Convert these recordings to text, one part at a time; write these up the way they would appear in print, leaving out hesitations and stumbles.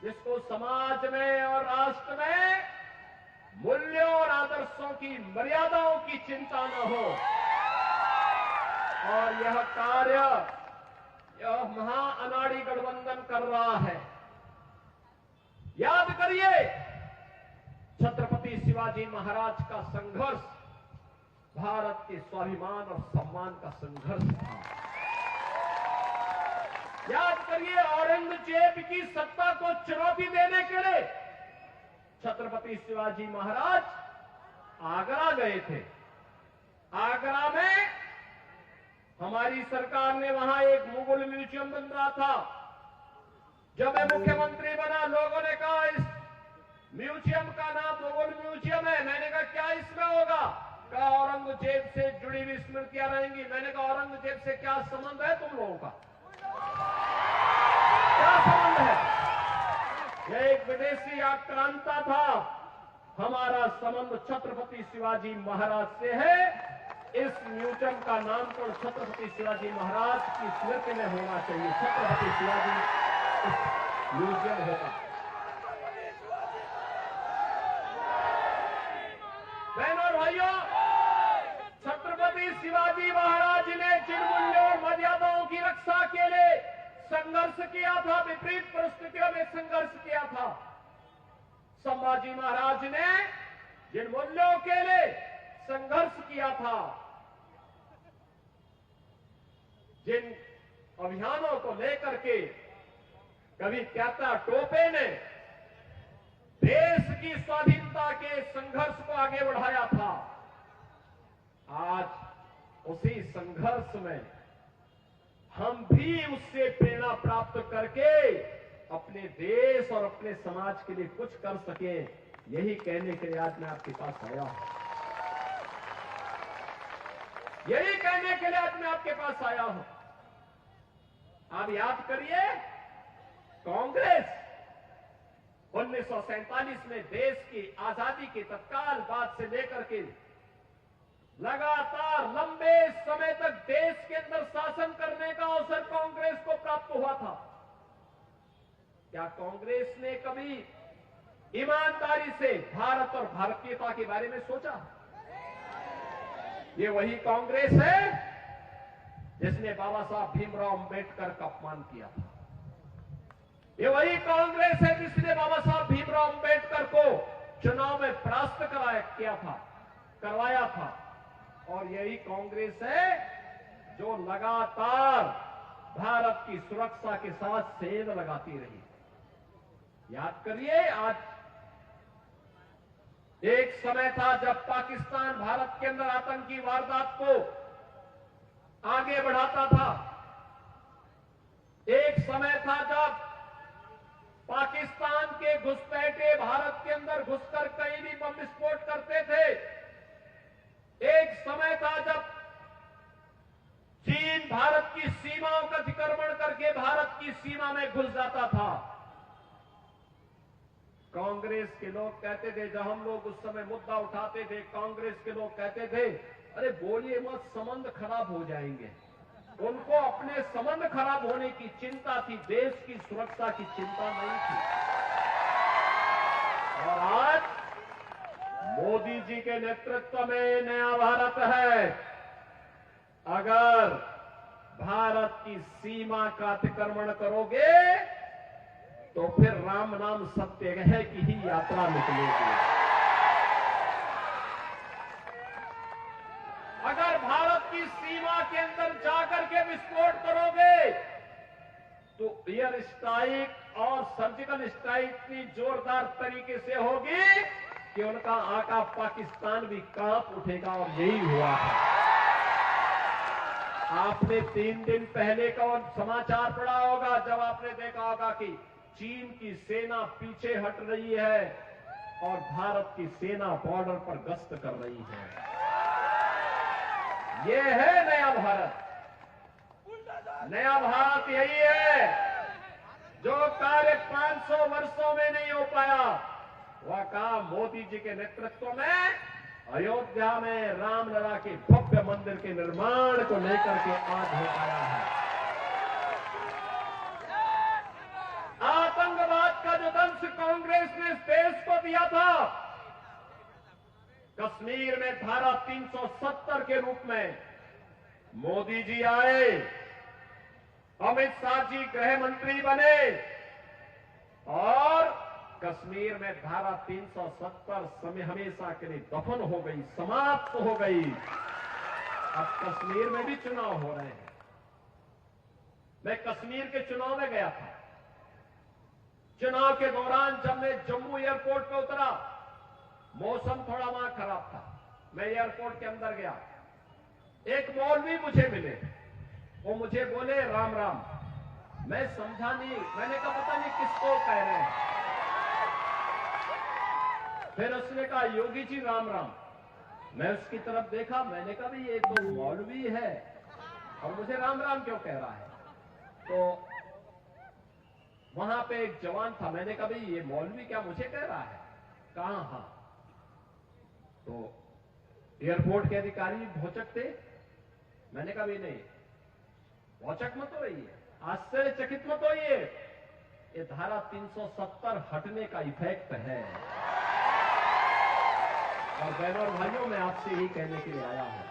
जिसको समाज में और राष्ट्र में मूल्यों और आदर्शों की मर्यादाओं की चिंता न हो। और यह कार्य यह महाअनाड़ी गठबंधन कर रहा है। याद करिए, छत्रपति शिवाजी महाराज का संघर्ष भारत के स्वाभिमान और सम्मान का संघर्ष था। याद करिए, औरंगजेब की सत्ता को चुनौती देने के लिए छत्रपति शिवाजी महाराज आगरा गए थे। आगरा में हमारी सरकार ने वहां एक मुगल म्यूजियम बन रहा था। जब मैं मुख्यमंत्री बना, लोगों ने कहा इस म्यूजियम का नाम मुगल म्यूजियम है। मैंने कहा क्या इसमें होगा? कहा औरंगजेब से जुड़ी हुई स्मृतियां रहेंगी। मैंने कहा औरंगजेब से क्या संबंध है तुम लोगों का? क्या संबंध है? यह एक विदेशी आक्रांता था। हमारा संबंध छत्रपति शिवाजी महाराज से है। इस म्यूजियम का नामकरण छत्रपति शिवाजी महाराज की स्मृति में होना चाहिए। छत्रपति शिवाजी म्यूजियम होगा। बहनों और भाइयों, छत्रपति शिवाजी महाराज ने जिन मूल्यों और मर्यादाओं की रक्षा के लिए संघर्ष किया था, विपरीत परिस्थितियों में संघर्ष किया था, संभाजी महाराज ने जिन मूल्यों के लिए संघर्ष किया था, जिन अभियानों को लेकर के कवि त्याता टोपे ने देश की स्वाधीनता के संघर्ष को आगे बढ़ाया था, आज उसी संघर्ष में हम भी उससे प्रेरणा प्राप्त करके अपने देश और अपने समाज के लिए कुछ कर सके, यही कहने के लिए आज मैं आपके पास आया हूं। यही कहने के लिए आज मैं आपके पास आया हूं। आप याद करिए, कांग्रेस 1947 में देश की आजादी के तत्काल बाद से लेकर के लगातार लंबे समय तक देश के अंदर शासन करने का अवसर कांग्रेस को प्राप्त हुआ था। क्या कांग्रेस ने कभी ईमानदारी से भारत और भारतीयता के बारे में सोचा? ये वही कांग्रेस है जिसने बाबा साहब भीमराव अंबेडकर का अपमान किया था। ये वही कांग्रेस है जिसने बाबा साहब भीमराव अंबेडकर को चुनाव में परास्त करवाया था। और यही कांग्रेस है जो लगातार भारत की सुरक्षा के साथ सेंध लगाती रही। याद करिए, आज एक समय था जब पाकिस्तान भारत के अंदर आतंकी वारदात को आगे बढ़ाता था। एक समय था जब पाकिस्तान के घुसपैठे भारत के अंदर घुसकर कहीं भी बम विस्फोट करते थे। एक समय था जब चीन भारत की सीमाओं का अतिक्रमण करके भारत की सीमा में घुस जाता था। कांग्रेस के लोग कहते थे, जब हम लोग उस समय मुद्दा उठाते थे, कांग्रेस के लोग कहते थे, अरे बोलिए मत, संबंध खराब हो जाएंगे। उनको अपने संबंध खराब होने की चिंता थी, देश की सुरक्षा की चिंता नहीं थी। और आज मोदी जी के नेतृत्व में नया भारत है। अगर भारत की सीमा का अतिक्रमण करोगे तो फिर राम नाम सत्य है की ही यात्रा निकलेगी। अगर भारत की सीमा के अंदर जाकर के विस्फोट करोगे तो एयर स्ट्राइक और सर्जिकल स्ट्राइक इतनी जोरदार तरीके से होगी कि उनका आका पाकिस्तान भी कांप उठेगा। और यही हुआ है। आपने 3 दिन पहले का समाचार पढ़ा होगा, जब आपने देखा होगा कि चीन की सेना पीछे हट रही है और भारत की सेना बॉर्डर पर गश्त कर रही है। यह है नया भारत। नया भारत यही है जो कार्य 500 वर्षों में नहीं हो पाया, वह काम मोदी जी के नेतृत्व में अयोध्या में रामलला के भव्य मंदिर के निर्माण को लेकर के आज हो पाया है। आतंकवाद का जो इस देश को दिया था। कश्मीर में धारा 370 के रूप में मोदी जी आए, अमित शाह जी गृह मंत्री बने और कश्मीर में धारा 370 समय हमेशा के लिए दफन हो गई, समाप्त हो गई। अब कश्मीर में भी चुनाव हो रहे हैं। मैं कश्मीर के चुनाव में गया था। चुनाव के दौरान जब मैं जम्मू एयरपोर्ट पे उतरा, मौसम थोड़ा वहां खराब था। मैं एयरपोर्ट के अंदर गया, एक मौलवी मुझे मिले, वो मुझे बोले राम राम। मैं समझा नहीं, मैंने कहा पता नहीं किसको कह रहे हैं। फिर उसने कहा योगी जी राम राम। मैं उसकी तरफ देखा, मैंने कहा भाई ये तो मौलवी है और मुझे राम राम क्यों कह रहा है। तो वहां पे एक जवान था, मैंने कहा भाई ये मौलवी क्या मुझे कह रहा है। कहा हाँ। तो एयरपोर्ट के अधिकारी भौचक थे। मैंने कहा भी नहीं, भौचक मत हो रही है, आश्चर्यचकित मत होइए, ये धारा 370 हटने का इफेक्ट है। और बहनों और भाइयों, मैं आपसे यही कहने के लिए आया हूं,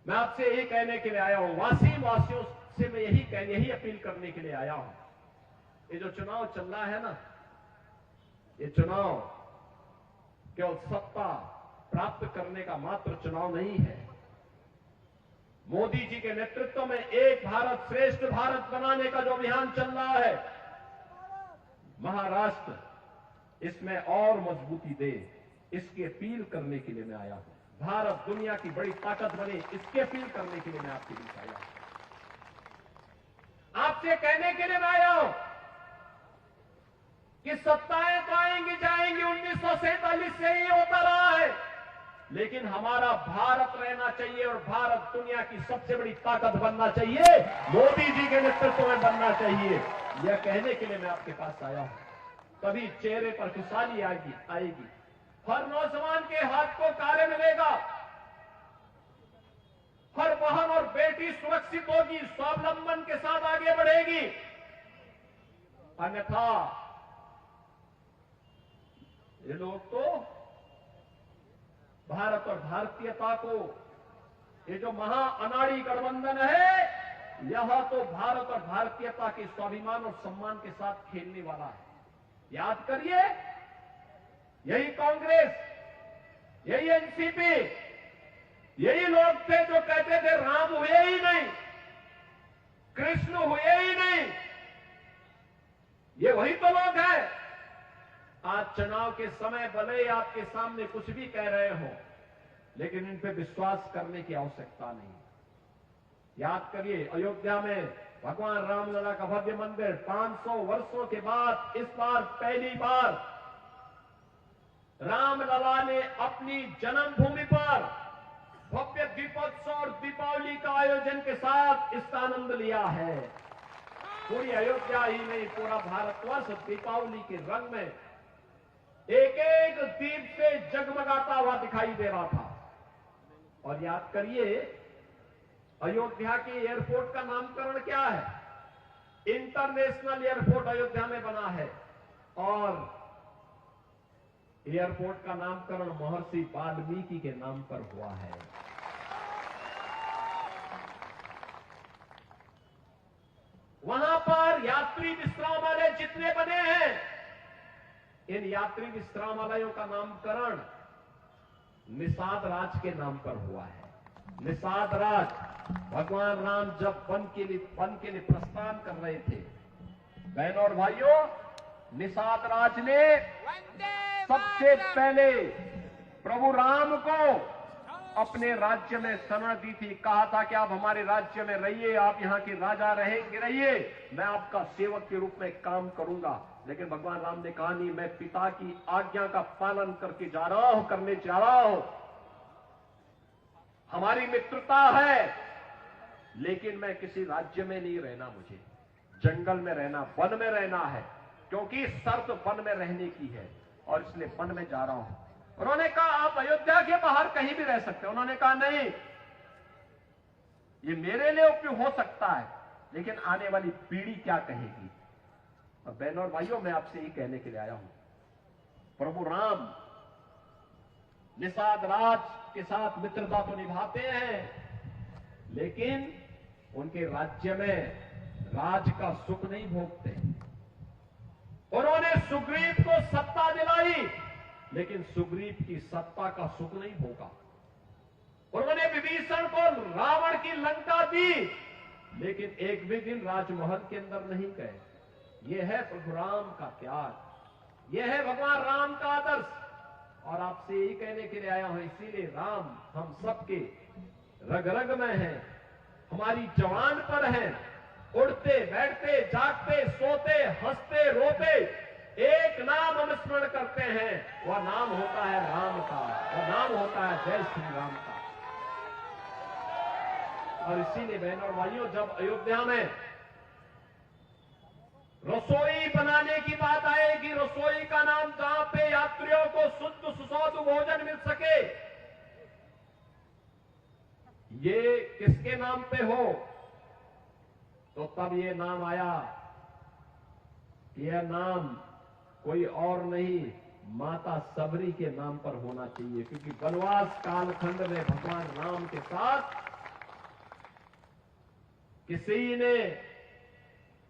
मैं आपसे यही कहने के लिए आया हूं, वासियों से मैं यही अपील करने के लिए आया हूं। ये जो चुनाव चल रहा है ना, ये चुनाव केवल सत्ता प्राप्त करने का मात्र चुनाव नहीं है। मोदी जी के नेतृत्व में एक भारत श्रेष्ठ भारत बनाने का जो अभियान चल रहा है, महाराष्ट्र इसमें और मजबूती दे, इसकी अपील करने के लिए मैं आया हूं। भारत दुनिया की बड़ी ताकत बने, इसकी अपील करने के लिए मैं आपके बीच आया हूं। आपसे कहने के लिए मैं आया हूं कि सत्ताएं तो आएंगी जाएंगी, 1947 से ही होता रहा है, लेकिन हमारा भारत रहना चाहिए और भारत दुनिया की सबसे बड़ी ताकत बनना चाहिए, मोदी जी के नेतृत्व में बनना चाहिए। यह कहने के लिए मैं आपके पास आया हूं। तभी चेहरे पर खुशहाली आएगी, हर नौजवान के हाथ को कार्य मिलेगा, हर बहन और बेटी सुरक्षित होगी, स्वावलंबन के साथ आगे बढ़ेगी। अन्यथा ये लोग तो भारत और भारतीयता को, ये जो महा अनाड़ी गठबंधन है, यह तो भारत और भारतीयता के स्वाभिमान और सम्मान के साथ खेलने वाला है। याद करिए, यही कांग्रेस, यही एनसीपी, यही लोग थे जो कहते थे राम हुए ही नहीं, कृष्ण हुए ही नहीं। ये वही तो लोग हैं। आज चुनाव के समय भले ही आपके सामने कुछ भी कह रहे हो, लेकिन इन पे विश्वास करने की आवश्यकता नहीं। याद करिए, अयोध्या में भगवान रामलला का भव्य मंदिर 500 वर्षों के बाद इस बार पहली बार रामलला ने अपनी जन्मभूमि पर भव्य दीपोत्सव और दीपावली का आयोजन के साथ इसका आनंद लिया है। पूरी अयोध्या ही नहीं, पूरा भारतवर्ष दीपावली के रंग में एक एक दीप से जगमगाता हुआ दिखाई दे रहा था। और याद करिए, अयोध्या के एयरपोर्ट का नामकरण क्या है? इंटरनेशनल एयरपोर्ट अयोध्या में बना है और एयरपोर्ट का नामकरण महर्षि वाल्मीकि के नाम पर हुआ है। वहां पर यात्री विश्रामालय जितने बने हैं, इन यात्री विश्रामालयों का नामकरण निषाद राज के नाम पर हुआ है। निषाद राज, भगवान राम जब वन के लिए प्रस्थान कर रहे थे, बहनों और भाइयों, निषाद राज ने सबसे पहले प्रभु राम को अपने राज्य में शरण दी थी। कहा था कि आप हमारे राज्य में रहिए, आप यहाँ के राजा रहिए, मैं आपका सेवक के रूप में काम करूंगा। लेकिन भगवान राम ने कहा नहीं, मैं पिता की आज्ञा का पालन करने जा रहा हूं। हमारी मित्रता है, लेकिन मैं किसी राज्य में नहीं रहना, मुझे जंगल में रहना, वन में रहना है, क्योंकि शर्त वन में रहने की है और इसलिए वन में जा रहा हूं। उन्होंने कहा आप अयोध्या के बाहर कहीं भी रह सकते हैं। उन्होंने कहा नहीं, ये मेरे लिए उपयोग हो सकता है, लेकिन आने वाली पीढ़ी क्या कहेगी। और बहनों और भाइयों, मैं आपसे यही कहने के लिए आया हूं, प्रभु राम निषाद राज के साथ मित्रता तो निभाते हैं, लेकिन उनके राज्य में राज का सुख नहीं भोगते। उन्होंने सुग्रीव को सत्ता दिलाई, लेकिन सुग्रीव की सत्ता का सुख नहीं भोगा। उन्होंने विभीषण को रावण की लंका दी, लेकिन एक भी दिन राजमहल के अंदर नहीं गए। यह है प्रभु राम का त्याग, यह है भगवान राम का आदर्श। और आपसे यही कहने के लिए आया हूं, इसीलिए राम हम सबके रग रग में है, हमारी जवान पर है। उड़ते बैठते जागते सोते हंसते रोते एक नाम हम स्मरण करते हैं, वह नाम होता है राम का, वह नाम होता है जय श्री राम का। और इसीलिए बहनों और भाइयों, जब अयोध्या में रसोई बनाने की बात आएगी, रसोई का नाम जहां पे यात्रियों को शुद्ध सुस्वादु भोजन मिल सके, ये किसके नाम पे हो, तो तब ये नाम आया। यह नाम कोई और नहीं, माता सबरी के नाम पर होना चाहिए, क्योंकि वनवास कालखंड में भगवान राम के साथ किसी ने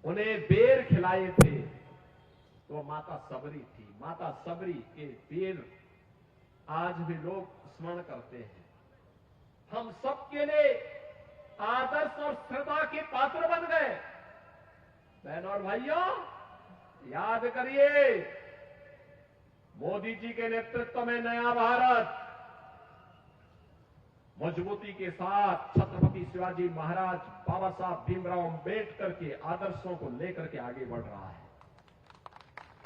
उन्हें बेर खिलाए थे, तो माता सबरी थी। माता सबरी के बेर आज भी लोग स्मरण करते हैं। हम सबके लिए आदर्श और श्रद्धा के पात्र बन गए। बहनों और भाइयों, याद करिए, मोदी जी के नेतृत्व में नया भारत मजबूती के साथ छत्रपति शिवाजी महाराज, बाबा साहब भीमराव अंबेडकर के आदर्शों को लेकर के आगे बढ़ रहा है।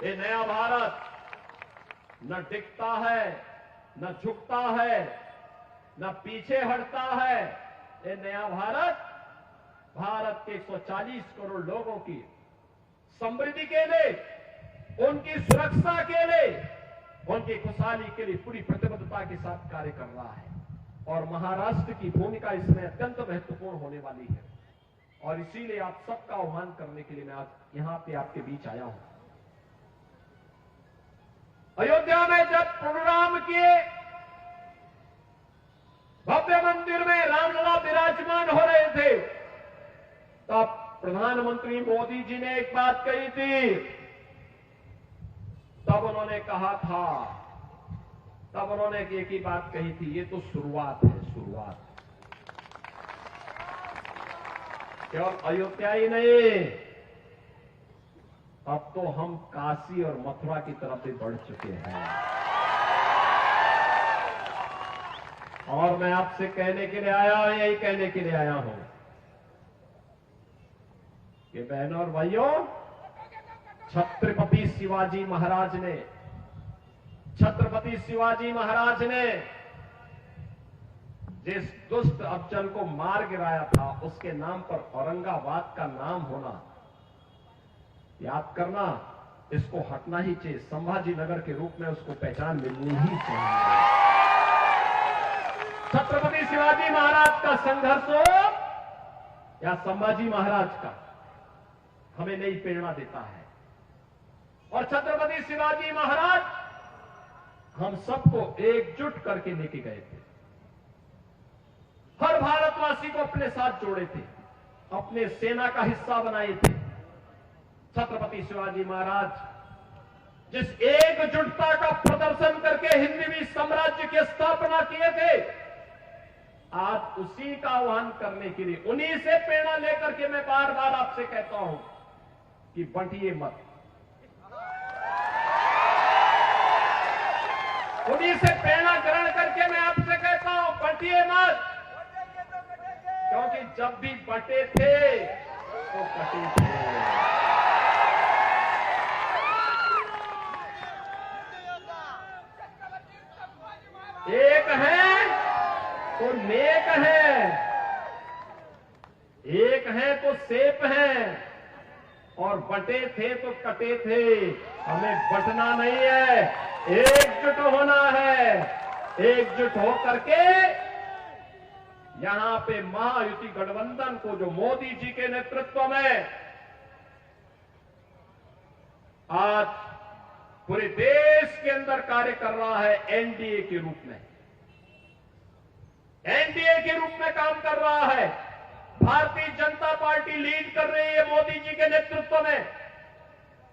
ये नया भारत न टिकता है, न झुकता है, न पीछे हटता है। ये नया भारत, भारत के 140 करोड़ लोगों की समृद्धि के लिए, उनकी सुरक्षा के लिए, उनकी खुशहाली के लिए पूरी प्रतिबद्धता के साथ कार्य कर रहा है। और महाराष्ट्र की भूमिका इसमें अत्यंत महत्वपूर्ण होने वाली है। और इसीलिए आप सबका आह्वान करने के लिए मैं आज यहां पे आपके बीच आया हूं। अयोध्या में जब प्रोग्राम किए, भव्य मंदिर में रामलला विराजमान हो रहे थे, तब प्रधानमंत्री मोदी जी ने एक बात कही थी। तब उन्होंने कहा था, तब उन्होंने एक ही बात कही थी, ये तो शुरुआत है, शुरुआत। केवल अयोध्या ही नहीं, अब तो हम काशी और मथुरा की तरफ भी बढ़ चुके हैं। और मैं आपसे कहने के लिए आया हूं, यही कहने के लिए आया हूं कि बहनों और भाइयों, छत्रपति शिवाजी महाराज ने, छत्रपति शिवाजी महाराज ने जिस दुष्ट अफजल को मार गिराया था, उसके नाम पर औरंगाबाद का नाम होना, याद करना, इसको हटना ही चाहिए। संभाजी नगर के रूप में उसको पहचान मिलनी ही चाहिए। छत्रपति शिवाजी महाराज का संघर्ष हो या संभाजी महाराज का, हमें नई प्रेरणा देता है। और छत्रपति शिवाजी महाराज हम सबको एकजुट करके लेके गए थे, हर भारतवासी को अपने साथ जोड़े थे, अपने सेना का हिस्सा बनाए थे। छत्रपति शिवाजी महाराज जिस एकजुटता का प्रदर्शन करके हिंदवी साम्राज्य की स्थापना किए थे, आज उसी का आह्वान करने के लिए, उन्हीं से प्रेरणा लेकर के मैं बार बार आपसे कहता हूं कि बंटिए मत। उन्हीं से प्रेरणा ग्रहण करके मैं आपसे कहता हूं, बंटिए मत। क्योंकि जब भी बटे थे तो कटे थे। एक है तो नेक है, एक है तो सेफ है, और बटे थे तो कटे थे। हमें बटना नहीं है, एकजुट होना है। एकजुट होकर के यहां पे महायुति गठबंधन को, जो मोदी जी के नेतृत्व में आज पूरे देश के अंदर कार्य कर रहा है एनडीए के रूप में, एनडीए के रूप में काम कर रहा है। भारतीय जनता पार्टी लीड कर रही है मोदी जी के नेतृत्व में।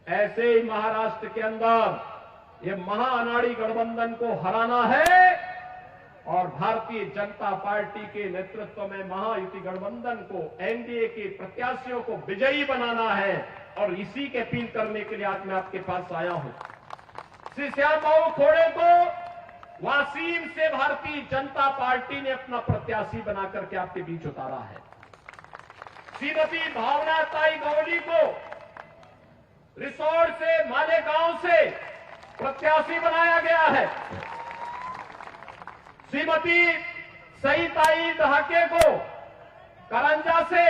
ऐसे ही महाराष्ट्र के अंदर ये महाअनाड़ी गठबंधन को हराना है और भारतीय जनता पार्टी के नेतृत्व में महायुति गठबंधन को, एनडीए के प्रत्याशियों को विजयी बनाना है। और इसी के अपील करने के लिए आज मैं आपके पास आया हूं। श्री श्याम बाबू खोड़े को वासीम से भारतीय जनता पार्टी ने अपना प्रत्याशी बनाकर के आपके बीच उतारा है। श्रीमती भावना ताई गौली को रिसोर्ट से, मालेगांव से प्रत्याशी बनाया गया है। श्रीमती सईताई दहाके को करंजा से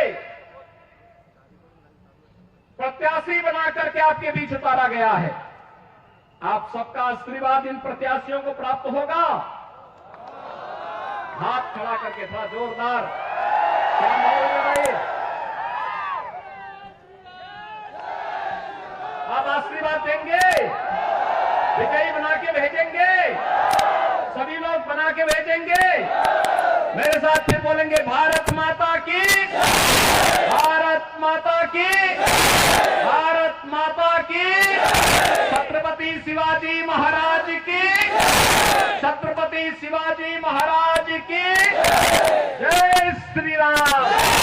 प्रत्याशी बनाकर के आपके बीच उतारा गया है। आप सबका आशीर्वाद इन प्रत्याशियों को प्राप्त होगा। हाथ खड़ा करके थोड़ा जोरदार क्या भाई, आप आशीर्वाद देंगे, विजयी बना के भेजेंगे, सभी लोग बना के भेजेंगे। मेरे साथ फिर बोलेंगे भारत माता की, भारत माता की, भारत माता की, छत्रपति शिवाजी महाराज की, छत्रपति शिवाजी महाराज की जय श्री राम।